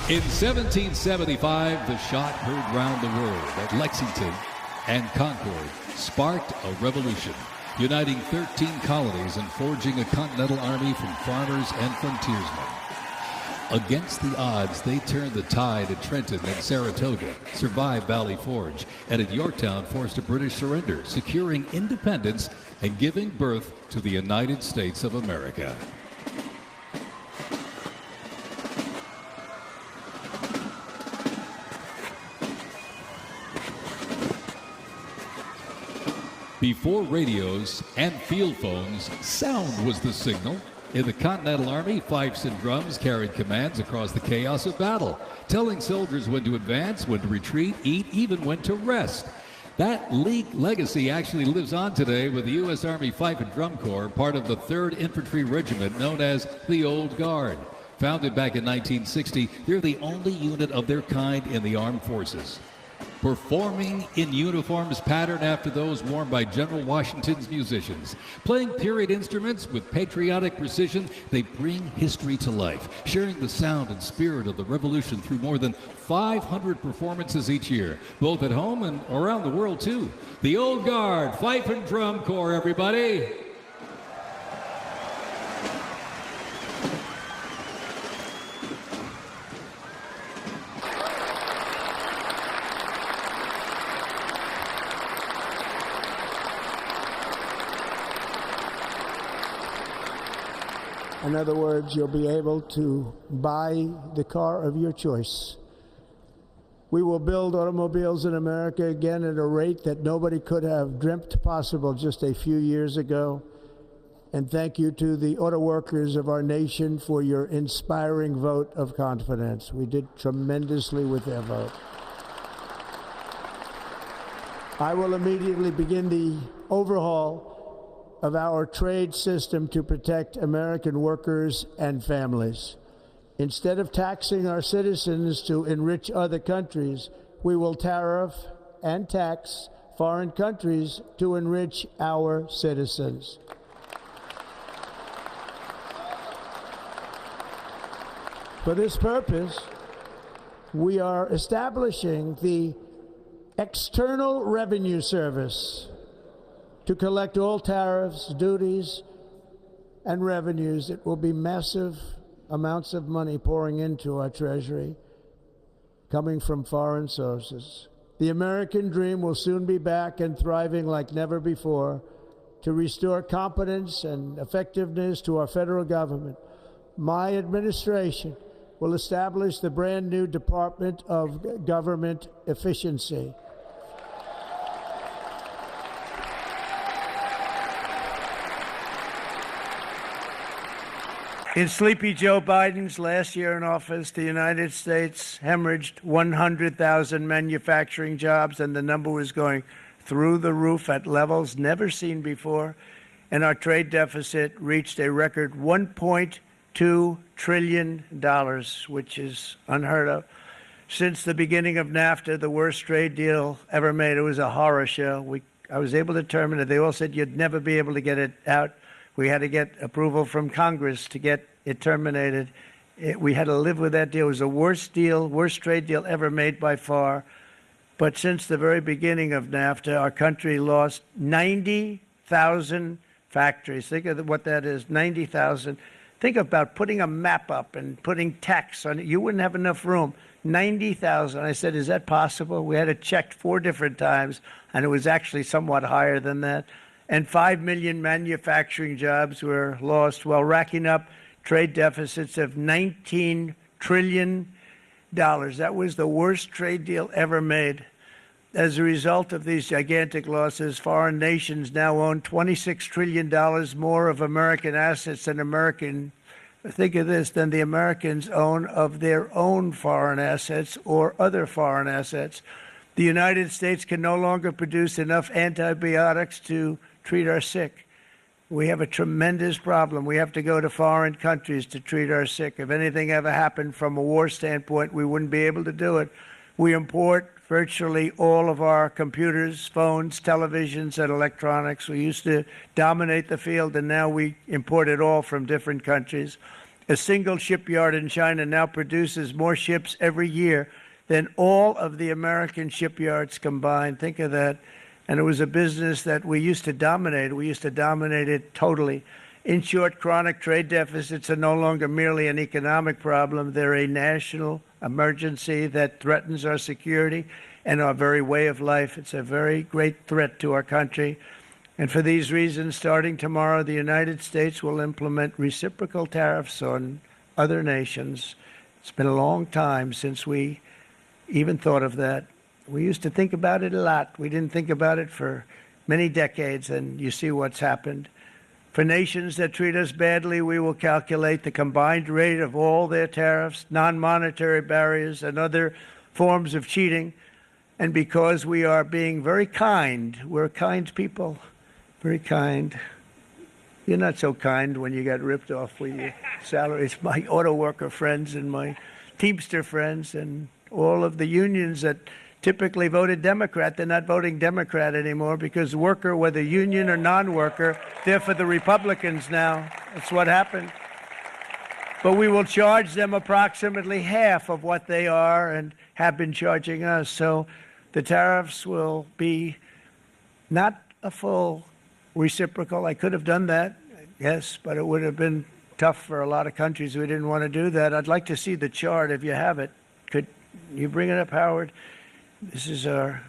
In 1775, the shot heard round the world at Lexington and Concord sparked a revolution, uniting 13 colonies and forging a continental army from farmers and frontiersmen. Against the odds, they turned the tide at Trenton and Saratoga, survived Valley Forge, and at Yorktown forced a British surrender, securing independence and giving birth to the United States of America. Before radios and field phones, sound was the signal. In the Continental Army, fifes and drums carried commands across the chaos of battle, telling soldiers when to advance, when to retreat, eat, even when to rest. That legacy actually lives on today with the U.S. Army Fife and Drum Corps, part of the 3rd Infantry Regiment known as the Old Guard. Founded back in 1960, they're the only unit of their kind in the armed forces. Performing in uniforms patterned after those worn by General Washington's musicians. Playing period instruments with patriotic precision, they bring history to life, sharing the sound and spirit of the Revolution through more than 500 performances each year, both at home and around the world, too. The Old Guard, Fife and Drum Corps, everybody. In other words, you'll be able to buy the car of your choice. We will build automobiles in America again at a rate that nobody could have dreamt possible just a few years ago. And thank you to the auto workers of our nation for your inspiring vote of confidence. We did tremendously with their vote. I will immediately begin the overhaul of our trade system to protect American workers and families. Instead of taxing our citizens to enrich other countries, we will tariff and tax foreign countries to enrich our citizens. For this purpose, we are establishing the External Revenue Service to collect all tariffs, duties, and revenues. It will be massive amounts of money pouring into our treasury, coming from foreign sources. The American dream will soon be back and thriving like never before to restore competence and effectiveness to our federal government. My administration will establish the brand new Department of Government Efficiency. In Sleepy Joe Biden's last year in office, the United States hemorrhaged 100,000 manufacturing jobs, and the number was going through the roof at levels never seen before. And our trade deficit reached a record $1.2 trillion, which is unheard of. Since the beginning of NAFTA, the worst trade deal ever made, it was a horror show. I was able to terminate it. They all said you'd never be able to get it out. We had to get approval from Congress to get it terminated. We had to live with that deal. It was the worst trade deal ever made by far. But since the very beginning of NAFTA, our country lost 90,000 factories. Think of what that is, 90,000. Think about putting a map up and putting tax on it. You wouldn't have enough room. 90,000. I said, is that possible? We had it checked 4 different times, and it was actually somewhat higher than that. And 5 million manufacturing jobs were lost while racking up trade deficits of $19 trillion. That was the worst trade deal ever made. As a result of these gigantic losses, foreign nations now own $26 trillion more of American assets than think of this, than the Americans own of their own foreign assets or other foreign assets. The United States can no longer produce enough antibiotics to treat our sick. We have a tremendous problem. We have to go to foreign countries to treat our sick. If anything ever happened from a war standpoint, we wouldn't be able to do it. We import virtually all of our computers, phones, televisions, and electronics. We used to dominate the field, and now we import it all from different countries. A single shipyard in China now produces more ships every year than all of the American shipyards combined. Think of that. And it was a business that we used to dominate. We used to dominate it totally. In short, chronic trade deficits are no longer merely an economic problem. They're a national emergency that threatens our security and our very way of life. It's a very great threat to our country. And for these reasons, starting tomorrow, the United States will implement reciprocal tariffs on other nations. It's been a long time since we even thought of that. We used to think about it a lot. We didn't think about it for many decades, and you see what's happened. For nations that treat us badly, we will calculate the combined rate of all their tariffs, non-monetary barriers, and other forms of cheating. And because we are being very kind, we're kind people, very kind. You're not so kind when you got ripped off with your salaries. My auto worker friends and my Teamster friends and all of the unions that typically voted Democrat, they're not voting Democrat anymore because worker, whether union or non-worker, they're for the Republicans now. That's what happened. But we will charge them approximately half of what they are and have been charging us. So the tariffs will be not a full reciprocal. I could have done that, yes, but it would have been tough for a lot of countries. We didn't want to do that. I'd like to see the chart if you have it. Could you bring it up, Howard? This is our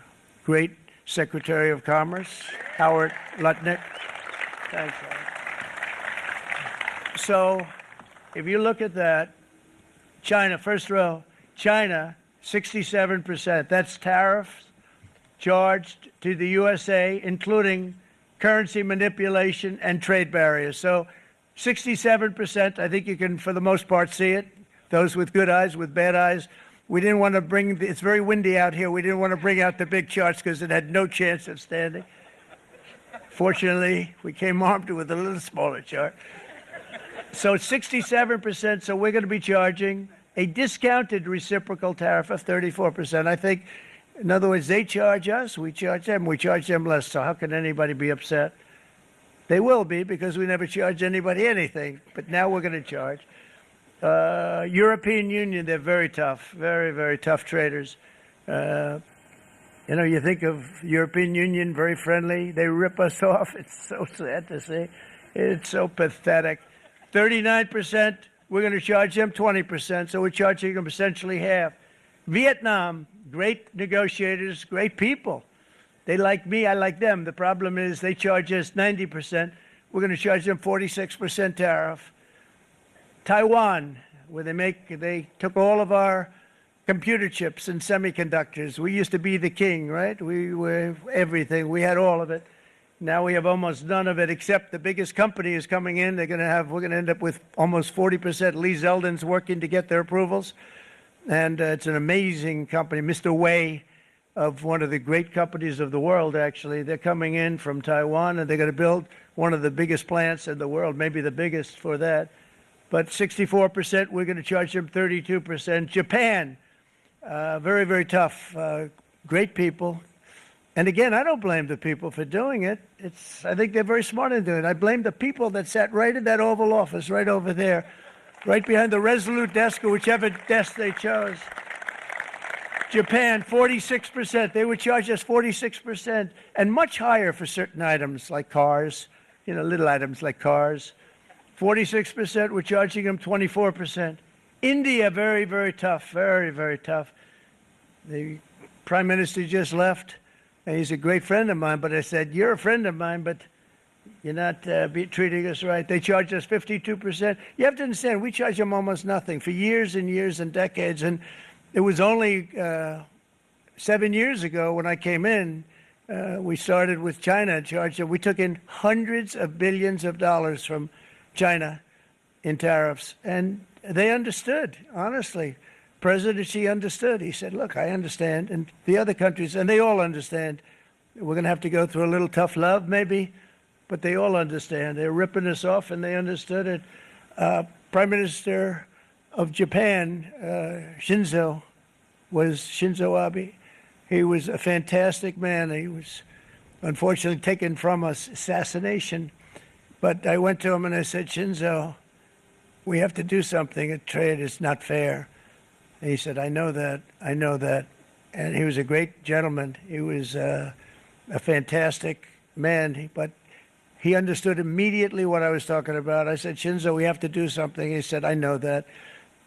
great Secretary of Commerce, Howard Lutnick. Thanks, Howard. So if you look at that, China, first row, China, 67%. That's tariffs charged to the USA, including currency manipulation and trade barriers. So 67%, I think you can, for the most part, see it. Those with good eyes, with bad eyes. We didn't want to bring, it's very windy out here. We didn't want to bring out the big charts because it had no chance of standing. Fortunately, we came armed with a little smaller chart. So 67%, so we're going to be charging a discounted reciprocal tariff of 34%. I think, in other words, they charge us, we charge them less. So how can anybody be upset? They will be because we never charge anybody anything, but now we're going to charge. European Union, they're very tough, very, very tough traders. You know, you think of European Union, very friendly. They rip us off. It's so sad to see. It's so pathetic. 39%, we're going to charge them 20%, so we're charging them essentially half. Vietnam, great negotiators, great people. They like me, I like them. The problem is they charge us 90%. We're going to charge them 46% tariff. Taiwan, where they took all of our computer chips and semiconductors. We used to be the king, right? We were everything. We had all of it. Now we have almost none of it, except the biggest company is coming in. We're going to end up with almost 40%. Lee Zeldin's working to get their approvals. And it's an amazing company. Mr. Wei, of one of the great companies of the world, actually. They're coming in from Taiwan, and they're going to build one of the biggest plants in the world, maybe the biggest for that. But 64%, we're going to charge them 32%. Japan, very, very tough. Great people. And again, I don't blame the people for doing it. I think they're very smart in doing it. I blame the people that sat right in that Oval Office, right over there, right behind the Resolute desk or whichever desk they chose. Japan, 46%. They would charge us 46%, and much higher for certain items like cars, you know, little items like cars. 46%, we're charging them 24%. India, very, very tough, very, very tough. The Prime Minister just left, and he's a great friend of mine, but I said, you're a friend of mine, but you're not treating us right. They charge us 52%. You have to understand, we charge them almost nothing for years and years and decades, and it was only 7 years ago when I came in, we started with China charging. We took in hundreds of billions of dollars from China in tariffs, and they understood, honestly. President Xi understood. He said, look, I understand, and the other countries, and they all understand. We're going to have to go through a little tough love, maybe, but they all understand. They're ripping us off, and they understood it. Prime Minister of Japan, Shinzo Abe. He was a fantastic man. He was unfortunately taken from us, assassination. But I went to him and I said, Shinzo, we have to do something. A trade is not fair. And he said, I know that. I know that. And he was a great gentleman. He was a fantastic man, but he understood immediately what I was talking about. I said, Shinzo, we have to do something. He said, I know that.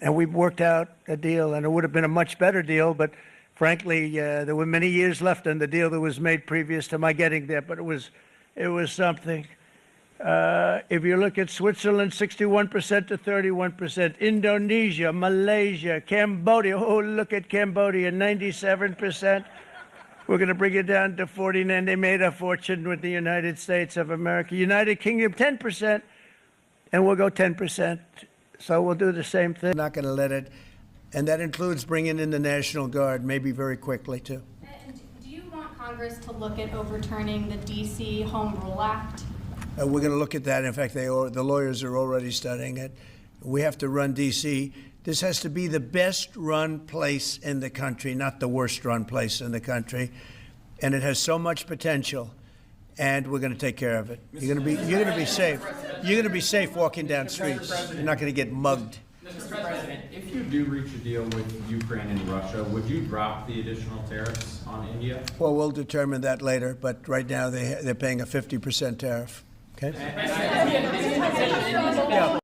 And we worked out a deal, and it would have been a much better deal, but frankly, there were many years left in the deal that was made previous to my getting there, but it was something. If you look at Switzerland, 61% to 31%, Indonesia, Malaysia, Cambodia, oh, look at Cambodia, 97%. We're going to bring it down to 49. They made a fortune with the United States of America. United Kingdom, 10%, and we'll go 10%. So we'll do the same thing. Not going to let it, and that includes bringing in the National Guard, maybe very quickly, too. And do you want Congress to look at overturning the D.C. Home Rule Act? We're going to look at that. In fact, the lawyers are already studying it. We have to run D.C. This has to be the best-run place in the country, not the worst-run place in the country. And it has so much potential, and we're going to take care of it. You're going to be safe. You're going to be safe walking down streets. You're not going to get mugged. Mr. President, if you do reach a deal with Ukraine and Russia, would you drop the additional tariffs on India? Well, we'll determine that later, but right now they're paying a 50% tariff. Okay?